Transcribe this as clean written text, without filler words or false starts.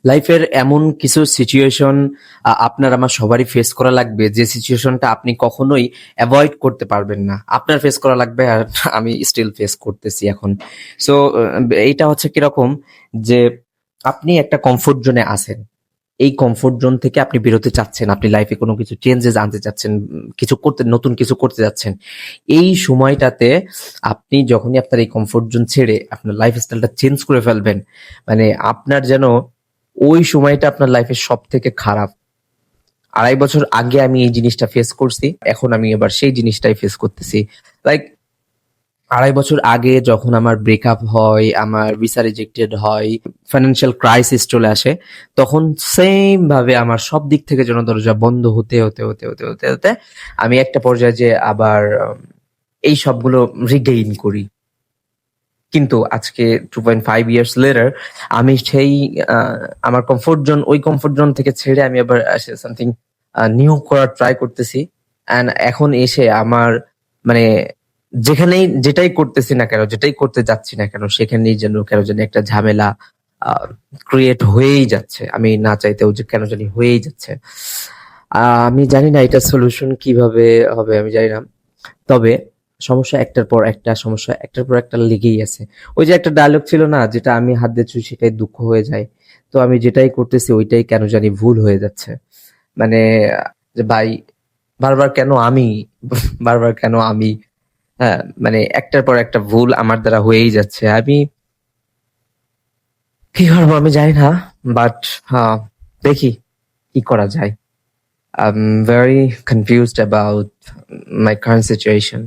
লাইফের এমন কিছু সিচুয়েশন আপনার আমার সবারই ফেস করা লাগবে, যে সিচুয়েশনটা আপনি কখনোই অ্যাভয়েড করতে পারবেন না। আপনার ফেস করা লাগবে, আর আমি স্টিল ফেস করতেছি এখন। সো এইটা হচ্ছে কিরকম, যে আপনি একটা কমফোর্ট জোনে আছেন। এই কমফোর্ট জোন থেকে আপনি বেরোতে চাচ্ছেন, আপনি লাইফে কোনো কিছু চেঞ্জেস আনতে চাচ্ছেন, কিছু করতে, নতুন কিছু করতে যাচ্ছেন। এই সময়টাতে আপনি যখনই আপনার এই কমফোর্ট জোন ছেড়ে আপনার লাইফ স্টাইলটা চেঞ্জ করে ফেলবেন, মানে আপনার যেন ওই সময়টা আপনার লাইফের সব থেকে খারাপ। 2.5 বছর আগে আমি এই জিনিসটা ফেস করছি, এখন আমি এবার সেই জিনিসটাই ফেস করতেছি। লাইক 2.5 বছর আগে যখন আমার ব্রেকআপ হয়, আমার ভিসা রিজেক্টেড হয়, ফাইন্যান্সিয়াল ক্রাইসিস চলে আসে, তখন সেম ভাবে আমার সব দিক থেকে যেন দরজা বন্ধ হতে হতে হতে হতে হতে হতে আমি একটা পর্যায়ে যে আবার এই সবগুলো রিগেইন করি। কিন্তু আজকে 2.5 ইয়ার্স লেটার আমি সেই আমার কমফোর্ট জোন, ওই কমফোর্ট জোন থেকে ছেড়ে আমি আবার সামথিং নিউ করার ট্রাই করতেছি। অ্যান্ড এখন এসে আমার মানে যেখানেই যেটাই করতেছি না কেন, যেটাই করতে যাচ্ছি না কেন, সেখানেই যেন কেন জানি একটা ঝামেলা ক্রিয়েট হয়েই যাচ্ছে। আমি না চাইতেও যে কেন জানি হয়েই যাচ্ছে। আমি জানি না এটা সলিউশন কিভাবে হবে, আমি জানি না। তবে সমস্যা একটার পর একটা, সমস্যা একটার পর একটা লেগেই আছে। ওই যে একটা ডায়লগ ছিল না, যেটা আমি হাত দিয়ে ছুঁই সেটাই দুঃখ হয়ে যায়। তো আমি যেটাই করতেছি ওইটাই কেন জানি ভুল হয়ে যাচ্ছে। মানে যে ভাই, বারবার কেন আমি, বারবার কেন আমি, হ্যাঁ, মানে একটার পর একটা ভুল আমার দ্বারা হয়েই যাচ্ছে। আমি কি করবো আমি জানি না, বাট হ্যাঁ, দেখি কি করা যায়। I'm very confused about my current situation.